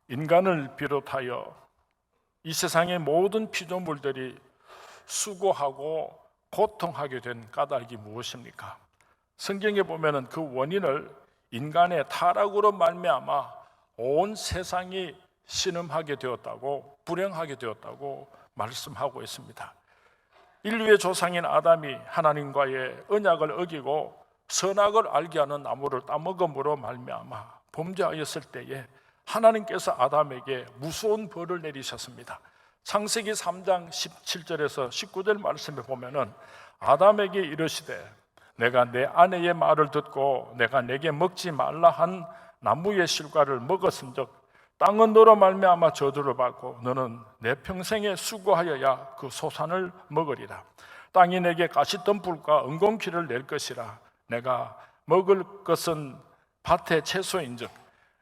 인간을 비롯하여 이 세상의 모든 피조물들이 수고하고 고통하게 된 까닭이 무엇입니까? 성경에 보면은 그 원인을 인간의 타락으로 말미암아 온 세상이 신음하게 되었다고, 불행하게 되었다고 말씀하고 있습니다. 인류의 조상인 아담이 하나님과의 언약을 어기고 선악을 알게 하는 나무를 따먹음으로 말미암아 범죄하였을 때에 하나님께서 아담에게 무서운 벌을 내리셨습니다. 창세기 3장 17절에서 19절 말씀에 보면은 아담에게 이르시되 내가 내 아내의 말을 듣고 내가 내게 먹지 말라 한 나무의 실과를 먹었은즉 땅은 너로 말미암아 저주를 받고 너는 내 평생에 수고하여야 그 소산을 먹으리라. 땅이 내게 가시덤불과 은공키를 낼 것이라. 내가 먹을 것은 밭의 채소인즉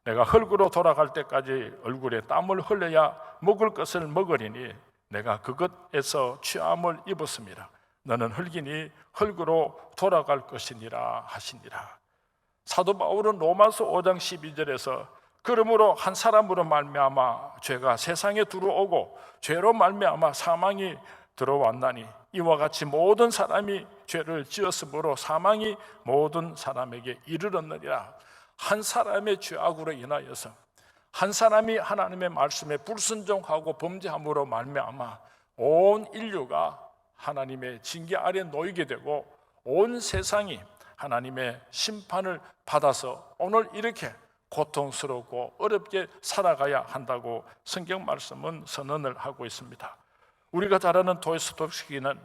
내가 흙으로 돌아갈 때까지 얼굴에 땀을 흘려야 먹을 것을 먹으리니 내가 그것에서 취함을 입었습니다. 너는 흙이니 흙으로 돌아갈 것이니라 하시니라. 사도 바울은 로마서 5장 12절에서 그러므로 한 사람으로 말미암아 죄가 세상에 들어오고 죄로 말미암아 사망이 들어왔나니 이와 같이 모든 사람이 죄를 지었으므로 사망이 모든 사람에게 이르렀느니라. 한 사람의 죄악으로 인하여서 한 사람이 하나님의 말씀에 불순종하고 범죄함으로 말미암아 온 인류가 하나님의 징계 아래 놓이게 되고 온 세상이 하나님의 심판을 받아서 오늘 이렇게 고통스럽고 어렵게 살아가야 한다고 성경 말씀은 선언을 하고 있습니다. 우리가 잘 아는 도스토옙스키는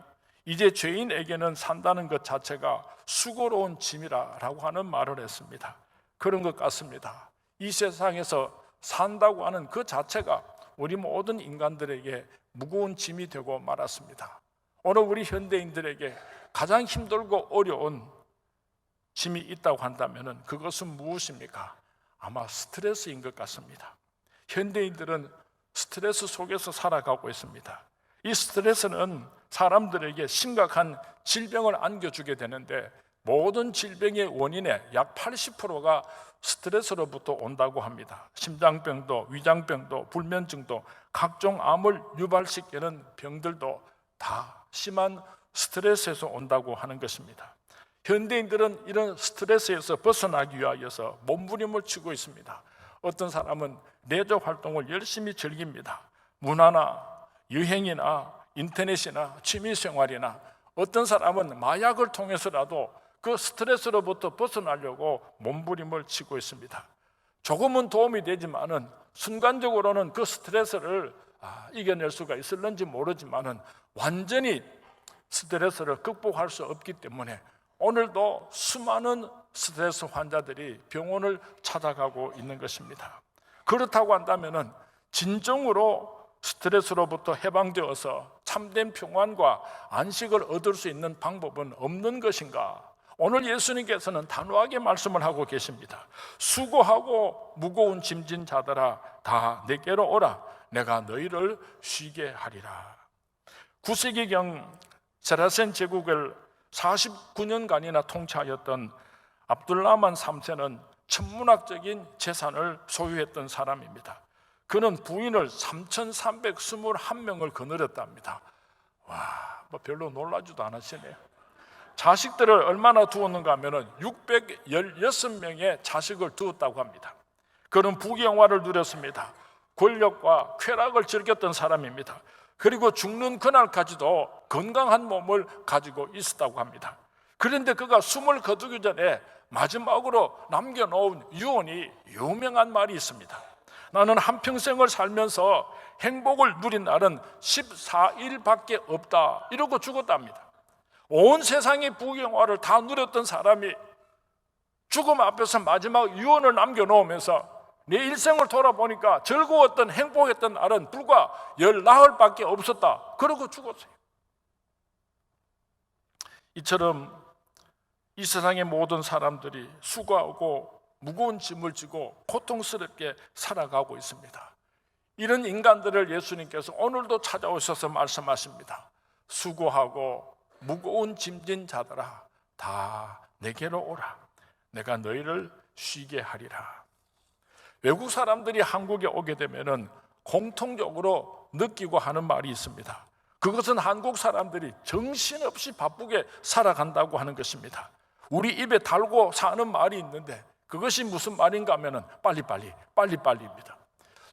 이제 죄인에게는 산다는 것 자체가 수고로운 짐이라고 하는 말을 했습니다. 그런 것 같습니다. 이 세상에서 산다고 하는 그 자체가 우리 모든 인간들에게 무거운 짐이 되고 말았습니다. 오늘 우리 현대인들에게 가장 힘들고 어려운 짐이 있다고 한다면 그것은 무엇입니까? 아마 스트레스인 것 같습니다. 현대인들은 스트레스 속에서 살아가고 있습니다. 이 스트레스는 사람들에게 심각한 질병을 안겨주게 되는데 모든 질병의 원인의 약 80%가 스트레스로부터 온다고 합니다. 심장병도, 위장병도, 불면증도, 각종 암을 유발시키는 병들도 다 심한 스트레스에서 온다고 하는 것입니다. 현대인들은 이런 스트레스에서 벗어나기 위하여서 몸부림을 치고 있습니다. 어떤 사람은 내조 활동을 열심히 즐깁니다. 문화나 여행이나 인터넷이나 취미생활이나 어떤 사람은 마약을 통해서라도 그 스트레스로부터 벗어나려고 몸부림을 치고 있습니다. 조금은 도움이 되지만은 순간적으로는 그 스트레스를 이겨낼 수가 있을는지 모르지만은 완전히 스트레스를 극복할 수 없기 때문에 오늘도 수많은 스트레스 환자들이 병원을 찾아가고 있는 것입니다. 그렇다고 한다면은 진정으로 스트레스로부터 해방되어서 참된 평안과 안식을 얻을 수 있는 방법은 없는 것인가? 오늘 예수님께서는 단호하게 말씀을 하고 계십니다. 수고하고 무거운 짐진 자들아 다 내게로 오라. 내가 너희를 쉬게 하리라. 9세기경 세라센 제국을 49년간이나 통치하였던 압둘라만 3세는 천문학적인 재산을 소유했던 사람입니다. 그는 부인을 3,321명을 거느렸답니다. 뭐 별로 놀라지도 않으시네요. 자식들을 얼마나 두었는가 하면 616명의 자식을 두었다고 합니다. 그는 부귀영화를 누렸습니다. 권력과 쾌락을 즐겼던 사람입니다. 그리고 죽는 그날까지도 건강한 몸을 가지고 있었다고 합니다. 그런데 그가 숨을 거두기 전에 마지막으로 남겨놓은 유언이 유명한 말이 있습니다. 나는 한평생을 살면서 행복을 누린 날은 14일밖에 없다, 이러고 죽었답니다. 온 세상의 부귀영화를 다 누렸던 사람이 죽음 앞에서 마지막 유언을 남겨놓으면서 내 일생을 돌아보니까 즐거웠던 행복했던 날은 불과 14일밖에 없었다, 그러고 죽었어요. 이처럼 이 세상의 모든 사람들이 수고하고 무거운 짐을 지고 고통스럽게 살아가고 있습니다. 이런 인간들을 예수님께서 오늘도 찾아오셔서 말씀하십니다. 수고하고 무거운 짐진 자들아 다 내게로 오라. 내가 너희를 쉬게 하리라. 외국 사람들이 한국에 오게 되면은 공통적으로 느끼고 하는 말이 있습니다. 그것은 한국 사람들이 정신없이 바쁘게 살아간다고 하는 것입니다. 우리 입에 달고 사는 말이 있는데 그것이 무슨 말인가 하면은 빨리빨리입니다.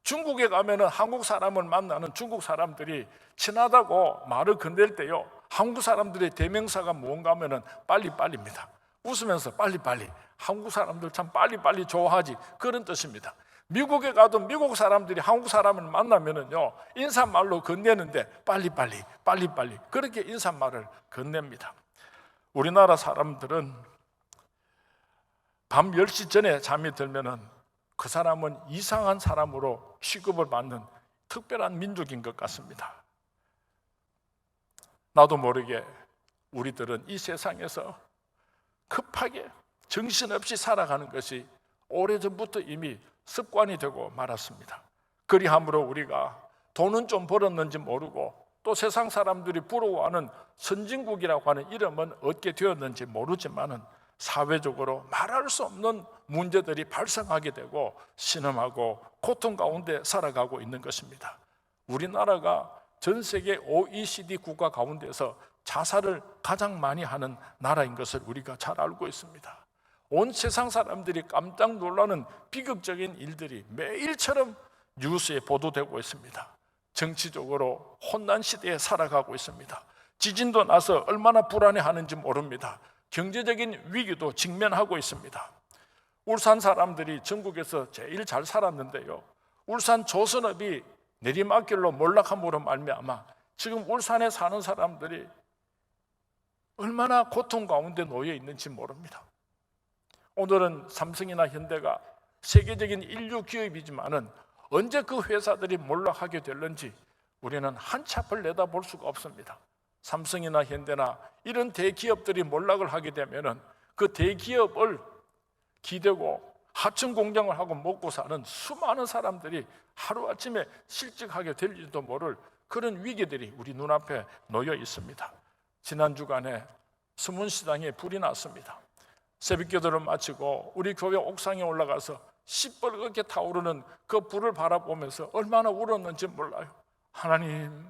중국에 가면은 한국 사람을 만나는 중국 사람들이 친하다고 말을 건넬 때요, 한국 사람들의 대명사가 뭔가 하면은 빨리빨리입니다. 웃으면서 빨리빨리. 한국 사람들 참 빨리빨리 좋아하지, 그런 뜻입니다. 미국에 가도 미국 사람들이 한국 사람을 만나면은요, 인사말로 건네는데 빨리빨리 그렇게 인사말을 건넵니다. 우리나라 사람들은 밤 10시 전에 잠이 들면은 그 사람은 이상한 사람으로 취급을 받는 특별한 민족인 것 같습니다. 나도 모르게 우리들은 이 세상에서 급하게 정신없이 살아가는 것이 오래전부터 이미 습관이 되고 말았습니다. 그리함으로 우리가 돈은 좀 벌었는지 모르고 또 세상 사람들이 부러워하는 선진국이라고 하는 이름은 얻게 되었는지 모르지만은 사회적으로 말할 수 없는 문제들이 발생하게 되고 신음하고 고통 가운데 살아가고 있는 것입니다. 우리나라가 전 세계 OECD 국가 가운데서 자살을 가장 많이 하는 나라인 것을 우리가 잘 알고 있습니다. 온 세상 사람들이 깜짝 놀라는 비극적인 일들이 매일처럼 뉴스에 보도되고 있습니다. 정치적으로 혼란 시대에 살아가고 있습니다. 지진도 나서 얼마나 불안해하는지 모릅니다. 경제적인 위기도 직면하고 있습니다. 울산 사람들이 전국에서 제일 잘 살았는데요, 울산 조선업이 내리막길로 몰락함으로 말미암아 지금 울산에 사는 사람들이 얼마나 고통 가운데 놓여 있는지 모릅니다. 오늘은 삼성이나 현대가 세계적인 인류 기업이지만은 언제 그 회사들이 몰락하게 될는지 우리는 한치 앞을 내다볼 수가 없습니다. 삼성이나 현대나 이런 대기업들이 몰락을 하게 되면은 그 대기업을 기대고 하청 공장을 하고 먹고 사는 수많은 사람들이 하루아침에 실직하게 될지도 모를 그런 위기들이 우리 눈앞에 놓여 있습니다. 지난 주간에 서문시장에 불이 났습니다. 새벽기도를 마치고 우리 교회 옥상에 올라가서 시뻘겋게 타오르는 그 불을 바라보면서 얼마나 울었는지 몰라요. 하나님,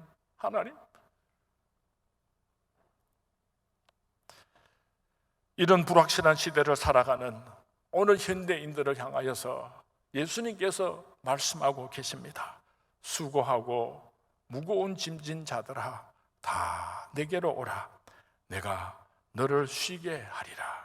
이런 불확실한 시대를 살아가는 오늘 현대인들을 향하여서 예수님께서 말씀하고 계십니다. 수고하고 무거운 짐진 자들아 다 내게로 오라. 내가 너를 쉬게 하리라.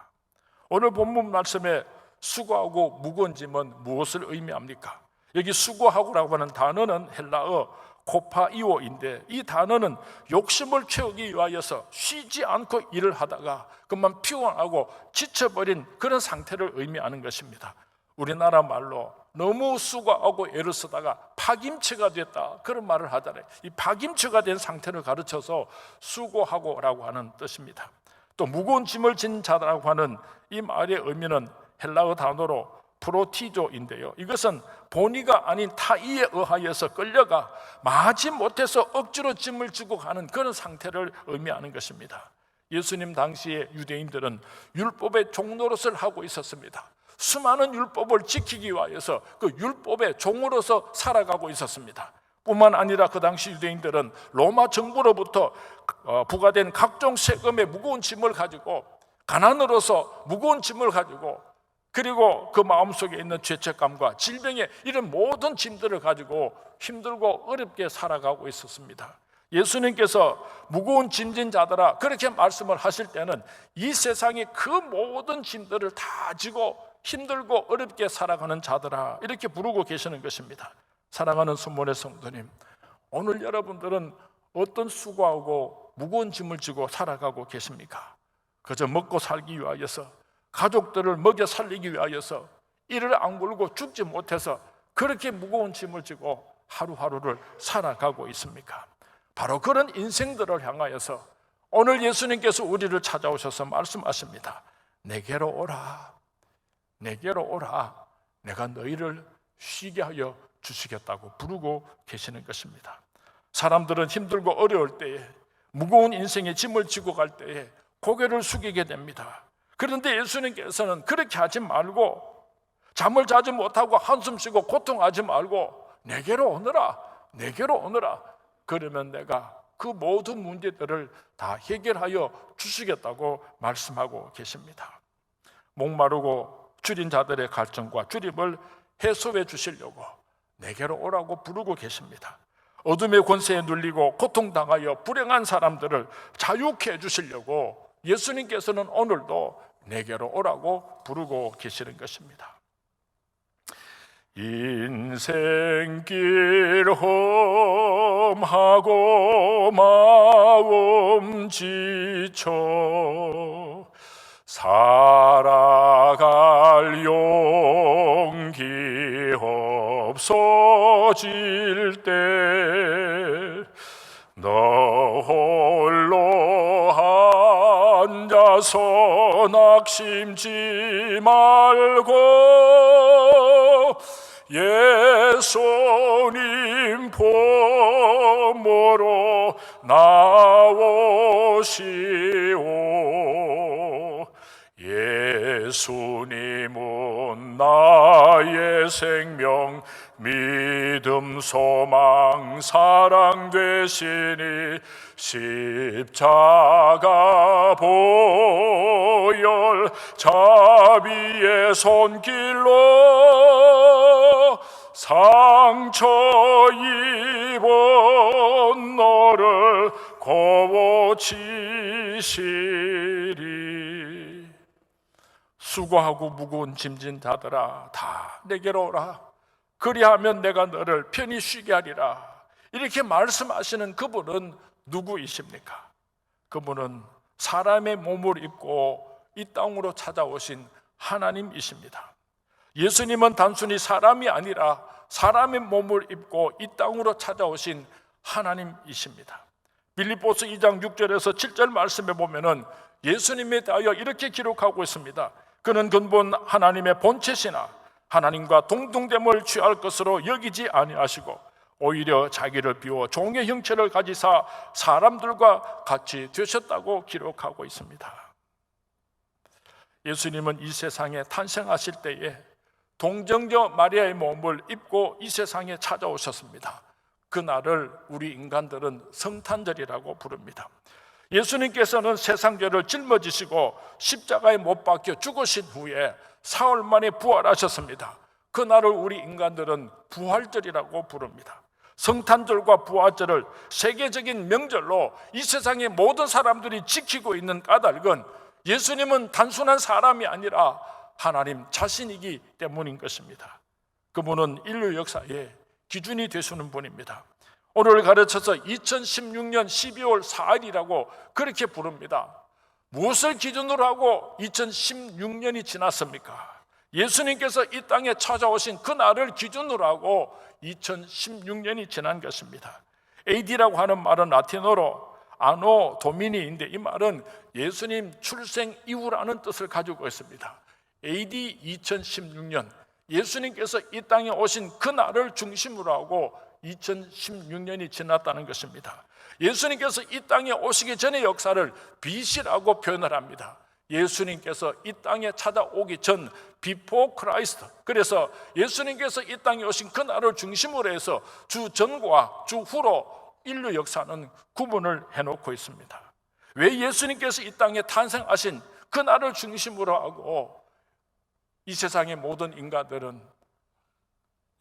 오늘 본문 말씀에 수고하고 무거운 짐은 무엇을 의미합니까? 여기 수고하고라고 하는 단어는 헬라어 코파이오인데 이 단어는 욕심을 채우기 위하여서 쉬지 않고 일을 하다가 그만 피곤하고 지쳐버린 그런 상태를 의미하는 것입니다. 우리나라 말로 너무 수고하고 애를 쓰다가 파김치가 됐다, 그런 말을 하잖아요. 이 파김치가 된 상태를 가르쳐서 수고하고라고 하는 뜻입니다. 또 무거운 짐을 진 자라고 하는 이 말의 의미는 헬라어 단어로 프로티조인데요, 이것은 본의가 아닌 타의에 의하여서 끌려가 마지 못해서 억지로 짐을 지고 가는 그런 상태를 의미하는 것입니다. 예수님 당시에 유대인들은 율법의 종노릇을 하고 있었습니다. 수많은 율법을 지키기 위하여서 그 율법의 종으로서 살아가고 있었습니다. 뿐만 아니라 그 당시 유대인들은 로마 정부로부터 부과된 각종 세금의 무거운 짐을 가지고, 가난으로서 무거운 짐을 가지고, 그리고 그 마음속에 있는 죄책감과 질병의 이런 모든 짐들을 가지고 힘들고 어렵게 살아가고 있었습니다. 예수님께서 무거운 짐진 자들아 그렇게 말씀을 하실 때는 이 세상의 그 모든 짐들을 다 지고 힘들고 어렵게 살아가는 자들아 이렇게 부르고 계시는 것입니다. 사랑하는 순문의 성도님, 오늘 여러분들은 어떤 수고하고 무거운 짐을 지고 살아가고 계십니까? 그저 먹고 살기 위하여서, 가족들을 먹여 살리기 위하여서 이를 안굴고 죽지 못해서 그렇게 무거운 짐을 지고 하루하루를 살아가고 있습니까? 바로 그런 인생들을 향하여서 오늘 예수님께서 우리를 찾아오셔서 말씀하십니다. 내게로 오라, 내게로 오라. 내가 너희를 쉬게 하여 주시겠다고 부르고 계시는 것입니다. 사람들은 힘들고 어려울 때에, 무거운 인생의 짐을 지고 갈 때에 고개를 숙이게 됩니다. 그런데 예수님께서는 그렇게 하지 말고 잠을 자지 못하고 한숨 쉬고 고통하지 말고 내게로 오너라, 내게로 오너라. 그러면 내가 그 모든 문제들을 다 해결하여 주시겠다고 말씀하고 계십니다. 목마르고 줄인 자들의 갈증과 주림을 해소해 주시려고 내게로 오라고 부르고 계십니다. 어둠의 권세에 눌리고 고통당하여 불행한 사람들을 자유케 해주시려고 예수님께서는 오늘도 내게로 오라고 부르고 계시는 것입니다. 인생길 험하고 마음 지쳐 살아갈 용기 없어질 때 너 홀로 앉아서 낙심지 말고 예수님 품으로 나오시오. 예수님은 나의 생명, 믿음, 소망, 사랑 되시니 십자가 보혈 자비의 손길로 상처 입은 너를 고치시리. 수고하고 무거운 짐진 자들아 다 내게로 오라. 그리하면 내가 너를 편히 쉬게 하리라. 이렇게 말씀하시는 그분은 누구이십니까? 그분은 사람의 몸을 입고 이 땅으로 찾아오신 하나님이십니다. 예수님은 단순히 사람이 아니라 사람의 몸을 입고 이 땅으로 찾아오신 하나님이십니다. 빌립보서 2장 6절에서 7절 말씀에 보면은 예수님에 대하여 이렇게 기록하고 있습니다. 그는 근본 하나님의 본체시나 하나님과 동등됨을 취할 것으로 여기지 아니하시고 오히려 자기를 비워 종의 형체를 가지사 사람들과 같이 되셨다고 기록하고 있습니다. 예수님은 이 세상에 탄생하실 때에 동정녀 마리아의 몸을 입고 이 세상에 찾아오셨습니다. 그날을 우리 인간들은 성탄절이라고 부릅니다. 예수님께서는 세상 죄를 짊어지시고 십자가에 못 박혀 죽으신 후에 사흘 만에 부활하셨습니다. 그날을 우리 인간들은 부활절이라고 부릅니다. 성탄절과 부활절을 세계적인 명절로 이 세상의 모든 사람들이 지키고 있는 까닭은 예수님은 단순한 사람이 아니라 하나님 자신이기 때문인 것입니다. 그분은 인류 역사의 기준이 되시는 분입니다. 오늘 가르쳐서 2016년 12월 4일이라고 그렇게 부릅니다. 무엇을 기준으로 하고 2016년이 지났습니까? 예수님께서 이 땅에 찾아오신 그날을 기준으로 하고 2016년이 지난 것입니다. AD라고 하는 말은 라틴어로 아노 도미니인데 이 말은 예수님 출생 이후라는 뜻을 가지고 있습니다. AD 2016년 예수님께서 이 땅에 오신 그날을 중심으로 하고 2016년이 지났다는 것입니다. 예수님께서 이 땅에 오시기 전의 역사를 BC라고 표현을 합니다. 예수님께서 이 땅에 찾아오기 전 Before Christ. 그래서 예수님께서 이 땅에 오신 그날을 중심으로 해서 주 전과 주 후로 인류 역사는 구분을 해놓고 있습니다. 왜 예수님께서 이 땅에 탄생하신 그날을 중심으로 하고 이 세상의 모든 인간들은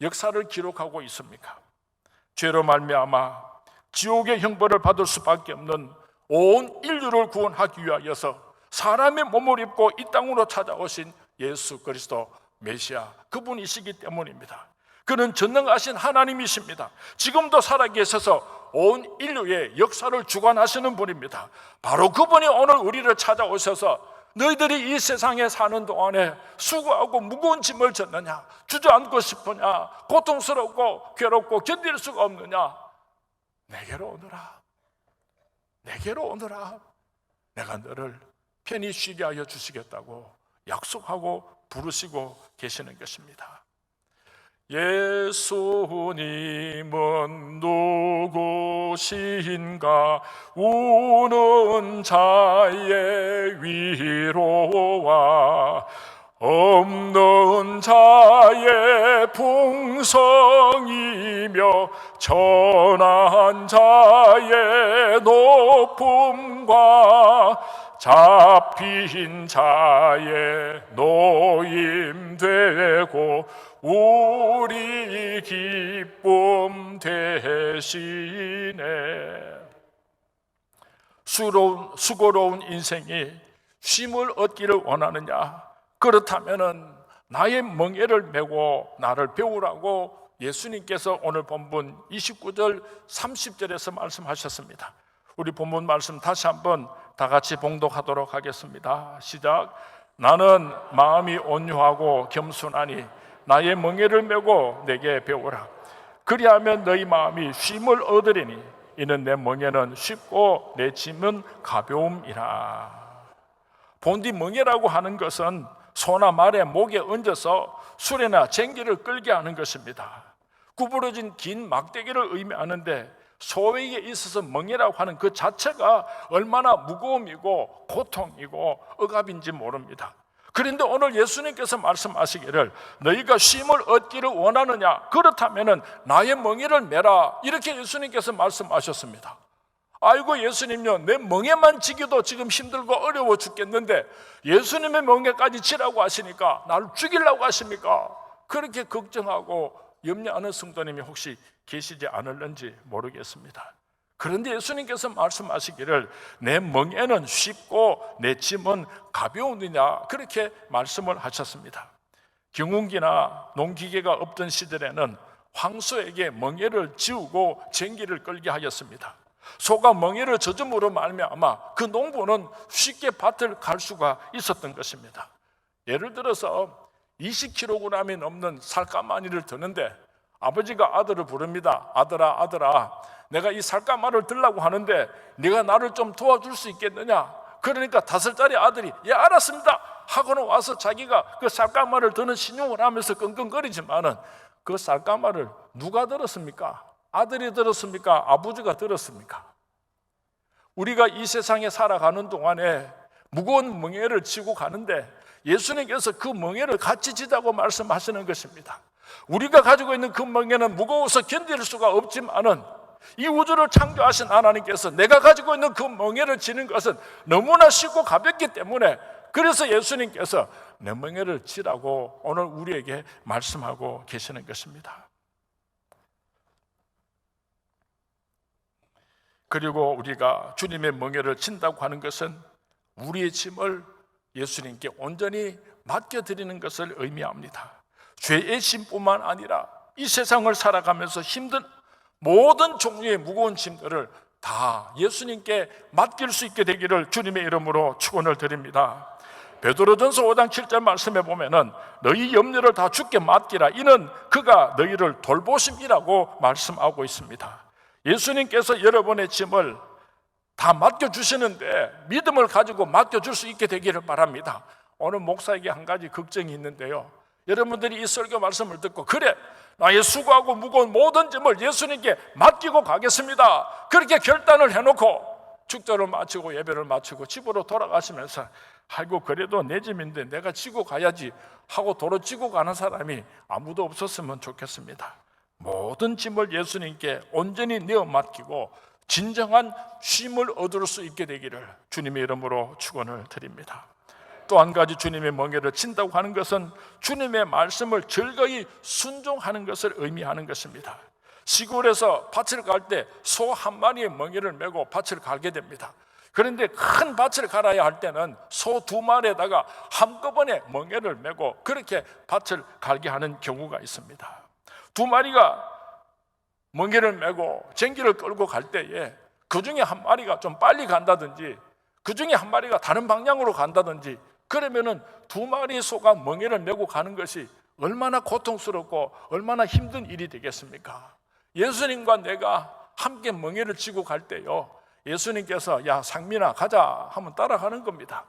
역사를 기록하고 있습니까? 죄로 말미암아 지옥의 형벌을 받을 수밖에 없는 온 인류를 구원하기 위하여서 사람의 몸을 입고 이 땅으로 찾아오신 예수 그리스도 메시아, 그분이시기 때문입니다. 그는 전능하신 하나님이십니다. 지금도 살아계셔서 온 인류의 역사를 주관하시는 분입니다. 바로 그분이 오늘 우리를 찾아오셔서 너희들이 이 세상에 사는 동안에 수고하고 무거운 짐을 졌느냐, 주저앉고 싶으냐, 고통스럽고 괴롭고 견딜 수가 없느냐, 내게로 오너라, 내게로 오너라. 내가 너를 편히 쉬게 하여 주시겠다고 약속하고 부르시고 계시는 것입니다. 예수님은 누구신가? 우는 자의 위로와 없는 자의 풍성이며 전한 자의 높음과 잡힌 자의 노임되고 우리 기쁨 되시네. 수고로운 인생이 쉼을 얻기를 원하느냐? 그렇다면 나의 멍에를 메고 나를 배우라고 예수님께서 오늘 본문 29절 30절에서 말씀하셨습니다. 우리 본문 말씀 다시 한번 다 같이 봉독하도록 하겠습니다. 시작. 나는 마음이 온유하고 겸손하니 나의 멍에를 메고 내게 배우라. 그리하면 너희 마음이 쉼을 얻으리니 이는 내 멍에는 쉽고 내 짐은 가벼움이라. 본디 멍에라고 하는 것은 소나 말의 목에 얹어서 수레나 쟁기를 끌게 하는 것입니다. 구부러진 긴 막대기를 의미하는데 소에게 있어서 멍에라고 하는 그 자체가 얼마나 무거움이고 고통이고 억압인지 모릅니다. 그런데 오늘 예수님께서 말씀하시기를 너희가 쉼을 얻기를 원하느냐? 그렇다면 나의 멍에를 메라. 이렇게 예수님께서 말씀하셨습니다. 아이고 예수님요, 내 멍에만 지기도 지금 힘들고 어려워 죽겠는데 예수님의 멍에까지 지라고 하시니까 나를 죽이려고 하십니까? 그렇게 걱정하고 염려하는 성도님이 혹시 계시지 않을는지 모르겠습니다. 그런데 예수님께서 말씀하시기를 내 멍에는 쉽고 내 짐은 가벼우느냐, 그렇게 말씀을 하셨습니다. 경운기나 농기계가 없던 시절에는 황소에게 멍에를 지우고 쟁기를 끌게 하였습니다. 소가 멍에를 젖음으로 말미암아 그 농부는 쉽게 밭을 갈 수가 있었던 것입니다. 예를 들어서 20kg이 넘는 살까마니를 드는데 아버지가 아들을 부릅니다. 아들아, 아들아, 내가 이 살까마를 들라고 하는데 네가 나를 좀 도와줄 수 있겠느냐? 그러니까 5살짜리 아들이 예 알았습니다 하고는 와서 자기가 그 살까마를 드는 신용을 하면서 끙끙거리지만은 그 살까마를 누가 들었습니까? 아들이 들었습니까? 아버지가 들었습니까? 우리가 이 세상에 살아가는 동안에 무거운 멍에를 지고 가는데 예수님께서 그 멍에를 같이 지자고 말씀하시는 것입니다. 우리가 가지고 있는 그 멍에는 무거워서 견딜 수가 없지만은 이 우주를 창조하신 하나님께서 내가 가지고 있는 그 멍에를 지는 것은 너무나 쉽고 가볍기 때문에 그래서 예수님께서 내 멍에를 지라고 오늘 우리에게 말씀하고 계시는 것입니다. 그리고 우리가 주님의 멍에를 진다고 하는 것은 우리의 짐을 예수님께 온전히 맡겨드리는 것을 의미합니다. 죄의 짐뿐만 아니라 이 세상을 살아가면서 힘든 모든 종류의 무거운 짐들을 다 예수님께 맡길 수 있게 되기를 주님의 이름으로 축원을 드립니다. 베드로전서 5장 7절 말씀에 보면은 너희 염려를 다 주께 맡기라 이는 그가 너희를 돌보심이라고 말씀하고 있습니다. 예수님께서 여러분의 짐을 다 맡겨주시는데 믿음을 가지고 맡겨줄 수 있게 되기를 바랍니다. 오늘 목사에게 한 가지 걱정이 있는데요, 여러분들이 이 설교 말씀을 듣고 그래 나의 수고하고 무거운 모든 짐을 예수님께 맡기고 가겠습니다 그렇게 결단을 해놓고 축제를 마치고 예배를 마치고 집으로 돌아가시면서 아이고 그래도 내 짐인데 내가 지고 가야지 하고 도로 지고 가는 사람이 아무도 없었으면 좋겠습니다. 모든 짐을 예수님께 온전히 내어 맡기고 진정한 쉼을 얻을 수 있게 되기를 주님의 이름으로 축원을 드립니다. 또 한 가지 주님의 멍에를 친다고 하는 것은 주님의 말씀을 즐거이 순종하는 것을 의미하는 것입니다. 시골에서 밭을 갈 때 소 한 마리의 멍에를 메고 밭을 갈게 됩니다. 그런데 큰 밭을 갈아야 할 때는 소 2마리에다가 한꺼번에 멍에를 메고 그렇게 밭을 갈게 하는 경우가 있습니다. 2마리가 멍에를 메고 쟁기를 끌고 갈 때에 그 중에 한 마리가 좀 빨리 간다든지 그 중에 한 마리가 다른 방향으로 간다든지 그러면은 2마리 소가 멍에를 메고 가는 것이 얼마나 고통스럽고 얼마나 힘든 일이 되겠습니까? 예수님과 내가 함께 멍에를 지고 갈 때요, 예수님께서 야 상민아 가자 하면 따라가는 겁니다.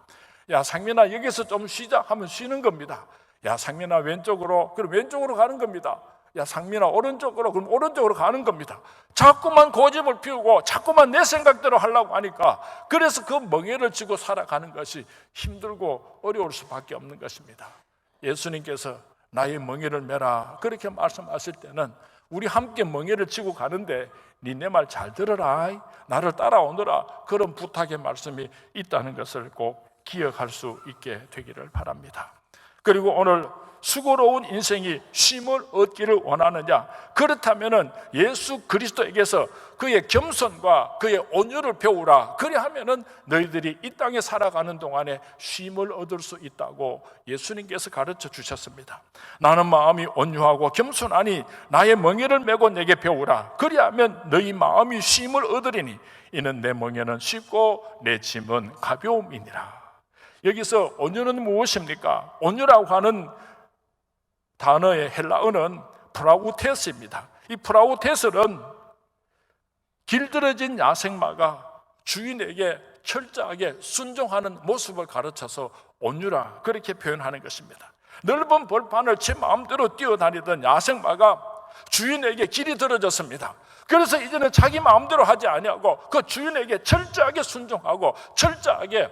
야 상민아 여기서 좀 쉬자 하면 쉬는 겁니다. 야 상민아 왼쪽으로, 그럼 왼쪽으로 가는 겁니다. 야 상민아 오른쪽으로, 그럼 오른쪽으로 가는 겁니다. 자꾸만 고집을 피우고 자꾸만 내 생각대로 하려고 하니까 그래서 그 멍에를 지고 살아가는 것이 힘들고 어려울 수밖에 없는 것입니다. 예수님께서 나의 멍에를 메라 그렇게 말씀하실 때는 우리 함께 멍에를 지고 가는데 니네 말 잘 들어라, 나를 따라오너라, 그런 부탁의 말씀이 있다는 것을 꼭 기억할 수 있게 되기를 바랍니다. 그리고 오늘 수고로운 인생이 쉼을 얻기를 원하느냐? 그렇다면은 예수 그리스도에게서 그의 겸손과 그의 온유를 배우라. 그리하면은 너희들이 이 땅에 살아가는 동안에 쉼을 얻을 수 있다고 예수님께서 가르쳐 주셨습니다. 나는 마음이 온유하고 겸손하니 나의 멍에를 메고 내게 배우라. 그리하면 너희 마음이 쉼을 얻으리니 이는 내 멍에는 쉽고 내 짐은 가벼움이니라. 여기서 온유는 무엇입니까? 온유라고 하는 단어의 헬라어는 프라우테스입니다. 이 프라우테스는 길들여진 야생마가 주인에게 철저하게 순종하는 모습을 가르쳐서 온유라 그렇게 표현하는 것입니다. 넓은 벌판을 제 마음대로 뛰어다니던 야생마가 주인에게 길이 들어졌습니다. 그래서 이제는 자기 마음대로 하지 아니하고 그 주인에게 철저하게 순종하고 철저하게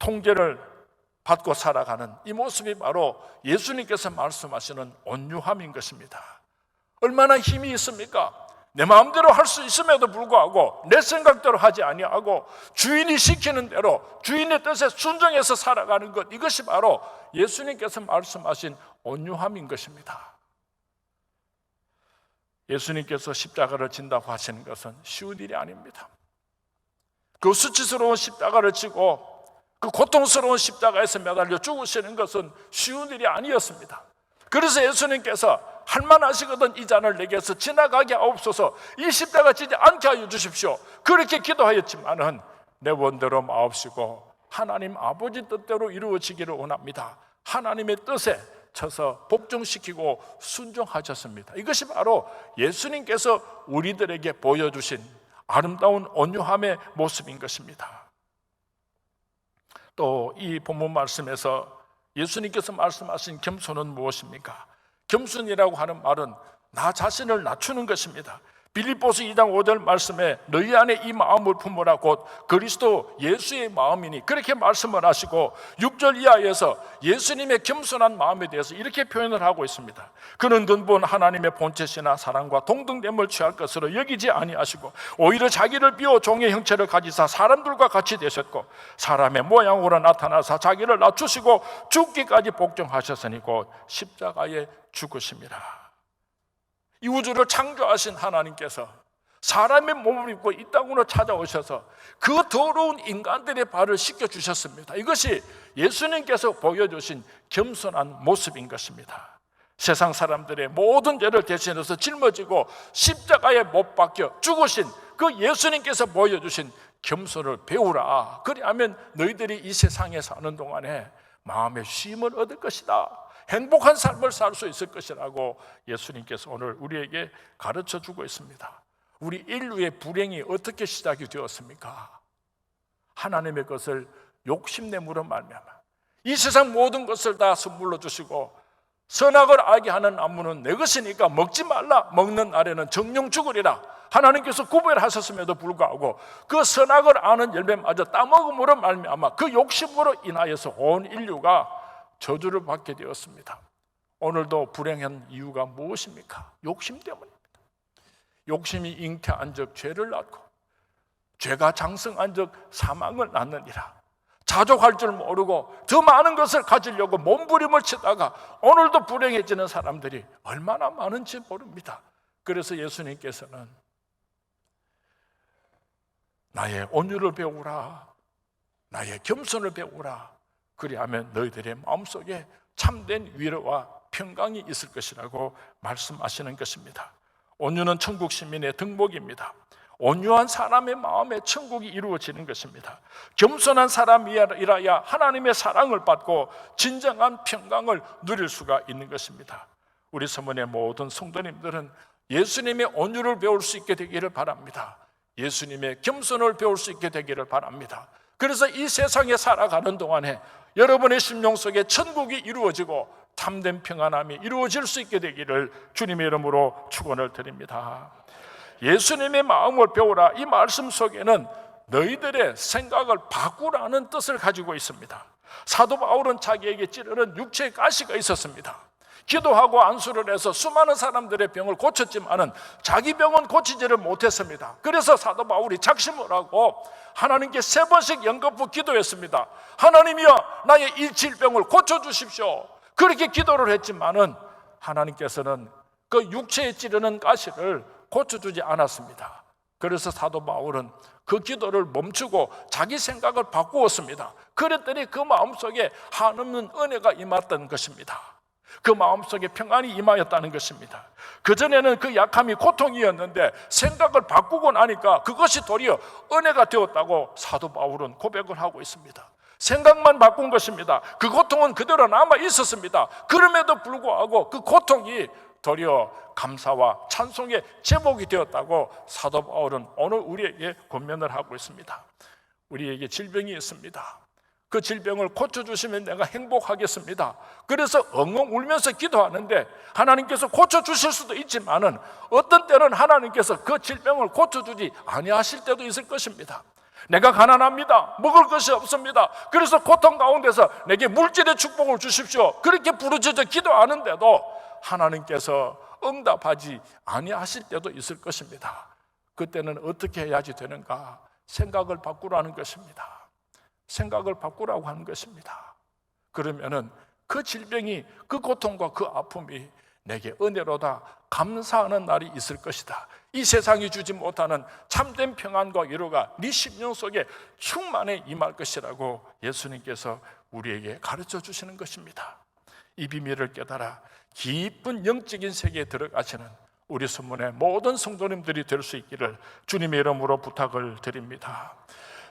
통제를 받고 살아가는 이 모습이 바로 예수님께서 말씀하시는 온유함인 것입니다. 얼마나 힘이 있습니까? 내 마음대로 할 수 있음에도 불구하고 내 생각대로 하지 아니하고 주인이 시키는 대로 주인의 뜻에 순종해서 살아가는 것, 이것이 바로 예수님께서 말씀하신 온유함인 것입니다. 예수님께서 십자가를 진다고 하시는 것은 쉬운 일이 아닙니다. 그 수치스러운 십자가를 지고 그 고통스러운 십자가에서 매달려 죽으시는 것은 쉬운 일이 아니었습니다. 그래서 예수님께서 할만하시거든 이 잔을 내게서 지나가게 하옵소서, 이 십자가 지지 않게 하여 주십시오 그렇게 기도하였지만은 내 원대로 마옵시고 하나님 아버지 뜻대로 이루어지기를 원합니다. 하나님의 뜻에 쳐서 복종시키고 순종하셨습니다. 이것이 바로 예수님께서 우리들에게 보여주신 아름다운 온유함의 모습인 것입니다. 또 이 본문 말씀에서 예수님께서 말씀하신 겸손은 무엇입니까? 겸손이라고 하는 말은 나 자신을 낮추는 것입니다. 빌립보서 2장 5절 말씀에 너희 안에 이 마음을 품으라 곧 그리스도 예수의 마음이니 그렇게 말씀을 하시고 6절 이하에서 예수님의 겸손한 마음에 대해서 이렇게 표현을 하고 있습니다. 그는 근본 하나님의 본체시나 사랑과 동등됨을 취할 것으로 여기지 아니하시고 오히려 자기를 비워 종의 형체를 가지사 사람들과 같이 되셨고 사람의 모양으로 나타나사 자기를 낮추시고 죽기까지 복종하셨으니 곧 십자가에 죽으심이라. 이 우주를 창조하신 하나님께서 사람의 몸을 입고 이 땅으로 찾아오셔서 그 더러운 인간들의 발을 씻겨주셨습니다. 이것이 예수님께서 보여주신 겸손한 모습인 것입니다. 세상 사람들의 모든 죄를 대신해서 짊어지고 십자가에 못 박혀 죽으신 그 예수님께서 보여주신 겸손을 배우라. 그리하면 너희들이 이 세상에 사는 동안에 마음의 쉼을 얻을 것이다, 행복한 삶을 살 수 있을 것이라고 예수님께서 오늘 우리에게 가르쳐 주고 있습니다. 우리 인류의 불행이 어떻게 시작이 되었습니까? 하나님의 것을 욕심내므로 말미암아 이 세상 모든 것을 다 선물로 주시고 선악을 알게 하는 나무는 내 것이니까 먹지 말라, 먹는 날에는 정령 죽으리라 하나님께서 구별하셨음에도 불구하고 그 선악을 아는 열매마저 따먹음으로 말미암아 그 욕심으로 인하여서 온 인류가 저주를 받게 되었습니다. 오늘도 불행한 이유가 무엇입니까? 욕심 때문입니다. 욕심이 잉태한 적 죄를 낳고 죄가 장성한 적 사망을 낳느니라. 자족할 줄 모르고 더 많은 것을 가지려고 몸부림을 치다가 오늘도 불행해지는 사람들이 얼마나 많은지 모릅니다. 그래서 예수님께서는 나의 온유를 배우라, 나의 겸손을 배우라. 그리하면 너희들의 마음속에 참된 위로와 평강이 있을 것이라고 말씀하시는 것입니다. 온유는 천국 시민의 등목입니다. 온유한 사람의 마음에 천국이 이루어지는 것입니다. 겸손한 사람이라야 하나님의 사랑을 받고 진정한 평강을 누릴 수가 있는 것입니다. 우리 서문의 모든 성도님들은 예수님의 온유를 배울 수 있게 되기를 바랍니다. 예수님의 겸손을 배울 수 있게 되기를 바랍니다. 그래서 이 세상에 살아가는 동안에 여러분의 심령 속에 천국이 이루어지고 참된 평안함이 이루어질 수 있게 되기를 주님의 이름으로 축원을 드립니다. 예수님의 마음을 배우라, 이 말씀 속에는 너희들의 생각을 바꾸라는 뜻을 가지고 있습니다. 사도 바울은 자기에게 찌르는 육체의 가시가 있었습니다. 기도하고 안수를 해서 수많은 사람들의 병을 고쳤지만은 자기 병은 고치지를 못했습니다. 그래서 사도 바울이 작심을 하고 하나님께 3번씩 연거푸 기도했습니다. 하나님이여, 나의 이 질병을 고쳐주십시오. 그렇게 기도를 했지만은 하나님께서는 그 육체에 찌르는 가시를 고쳐주지 않았습니다. 그래서 사도 바울은 그 기도를 멈추고 자기 생각을 바꾸었습니다. 그랬더니 그 마음속에 한없는 은혜가 임했던 것입니다. 그 마음속에 평안이 임하였다는 것입니다. 그전에는 그 약함이 고통이었는데 생각을 바꾸고 나니까 그것이 도리어 은혜가 되었다고 사도 바울은 고백을 하고 있습니다. 생각만 바꾼 것입니다. 그 고통은 그대로 남아 있었습니다. 그럼에도 불구하고 그 고통이 도리어 감사와 찬송의 제목이 되었다고 사도 바울은 오늘 우리에게 권면을 하고 있습니다. 우리에게 질병이 있습니다. 그 질병을 고쳐주시면 내가 행복하겠습니다. 그래서 엉엉 울면서 기도하는데 하나님께서 고쳐주실 수도 있지만은 어떤 때는 하나님께서 그 질병을 고쳐주지 아니하실 때도 있을 것입니다. 내가 가난합니다. 먹을 것이 없습니다. 그래서 고통 가운데서 내게 물질의 축복을 주십시오. 그렇게 부르짖어 기도하는데도 하나님께서 응답하지 아니하실 때도 있을 것입니다. 그때는 어떻게 해야지 되는가? 생각을 바꾸라는 것입니다. 생각을 바꾸라고 하는 것입니다. 그러면은 그 질병이, 그 고통과 그 아픔이 내게 은혜로다 감사하는 날이 있을 것이다. 이 세상이 주지 못하는 참된 평안과 위로가 네 심령 속에 충만히 임할 것이라고 예수님께서 우리에게 가르쳐 주시는 것입니다. 이 비밀을 깨달아 깊은 영적인 세계에 들어가시는 우리 선문의 모든 성도님들이 될 수 있기를 주님의 이름으로 부탁을 드립니다.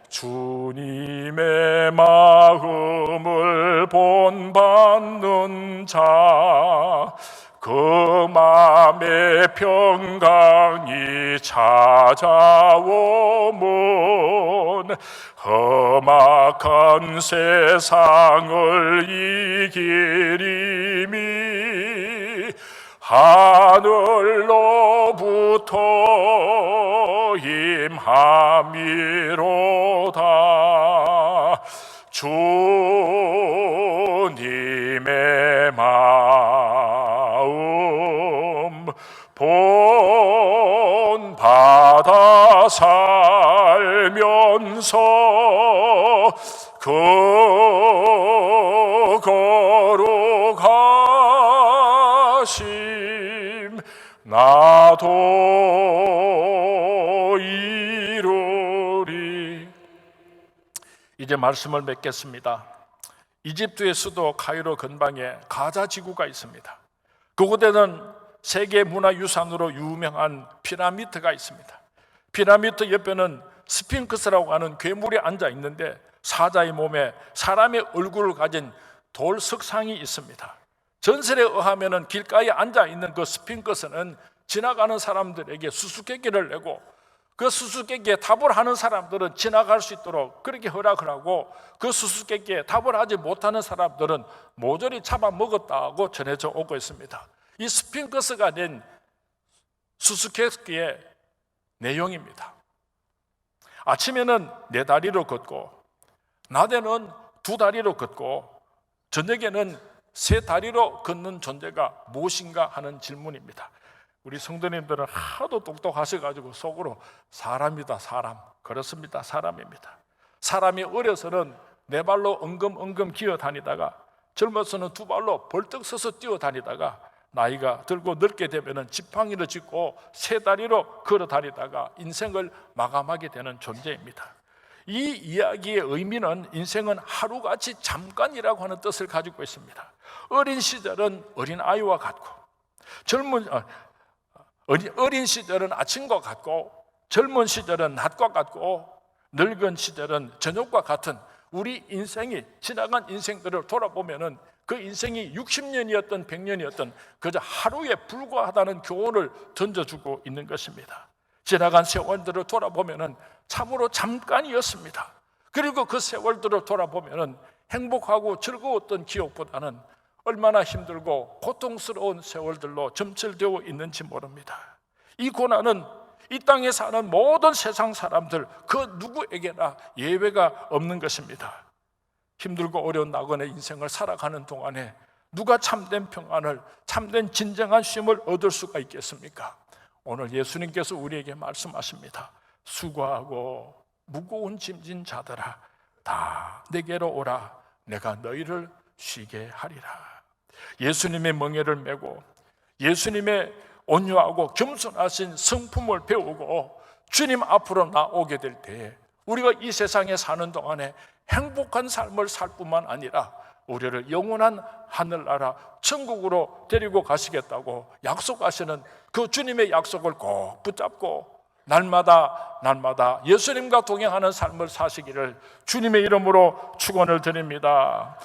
주님의 마음을 본받는 자, 그 마음의 평강이 찾아오면 험악한 세상을 이기리니 하늘로부터 임함이로다. 주님의 마음 본받아 살면서 그 거룩하심 나도 이루리. 이제 말씀을 맺겠습니다. 이집트의 수도 카이로 근방에 가자 지구가 있습니다. 그곳에는 세계 문화유산으로 유명한 피라미드가 있습니다. 피라미드 옆에는 스핑크스라고 하는 괴물이 앉아 있는데 사자의 몸에 사람의 얼굴을 가진 돌 석상이 있습니다. 전설에 의하면 길가에 앉아 있는 그 스핑크스는 지나가는 사람들에게 수수께끼를 내고 그 수수께끼에 답을 하는 사람들은 지나갈 수 있도록 그렇게 허락을 하고 그 수수께끼에 답을 하지 못하는 사람들은 모조리 잡아먹었다고 전해져 오고 있습니다. 이 스핑크스가 낸 수수께끼의 내용입니다. 아침에는 4다리로 걷고 낮에는 2다리로 걷고 저녁에는 3다리로 걷는 존재가 무엇인가 하는 질문입니다. 우리 성도님들은 하도 똑똑하셔가지고 속으로 사람이다 사람, 그렇습니다, 사람입니다. 사람이 어려서는 4발로 엉금엉금 기어다니다가 젊어서는 2발로 벌떡 서서 뛰어다니다가 나이가 들고 늙게 되면 지팡이를 짚고 3다리로 걸어다니다가 인생을 마감하게 되는 존재입니다. 이 이야기의 의미는 인생은 하루같이 잠깐이라고 하는 뜻을 가지고 있습니다. 어린 시절은 어린아이와 같고 어린 시절은 아침과 같고 젊은 시절은 낮과 같고 늙은 시절은 저녁과 같은 우리 인생이 지나간 인생들을 돌아보면은 그 인생이 60년이었던 100년이었던 그저 하루에 불과하다는 교훈을 던져주고 있는 것입니다. 지나간 세월들을 돌아보면은 참으로 잠깐이었습니다. 그리고 그 세월들을 돌아보면은 행복하고 즐거웠던 기억보다는 얼마나 힘들고 고통스러운 세월들로 점철되어 있는지 모릅니다. 이 고난은 이 땅에 사는 모든 세상 사람들 그 누구에게나 예외가 없는 것입니다. 힘들고 어려운 나그네 인생을 살아가는 동안에 누가 참된 평안을, 참된 진정한 쉼을 얻을 수가 있겠습니까? 오늘 예수님께서 우리에게 말씀하십니다. 수고하고 무거운 짐진 자들아 다 내게로 오라. 내가 너희를 쉬게 하리라. 예수님의 멍에를 메고 예수님의 온유하고 겸손하신 성품을 배우고 주님 앞으로 나오게 될 때에 우리가 이 세상에 사는 동안에 행복한 삶을 살 뿐만 아니라 우리를 영원한 하늘나라 천국으로 데리고 가시겠다고 약속하시는 그 주님의 약속을 꼭 붙잡고 날마다 예수님과 동행하는 삶을 사시기를 주님의 이름으로 축원을 드립니다.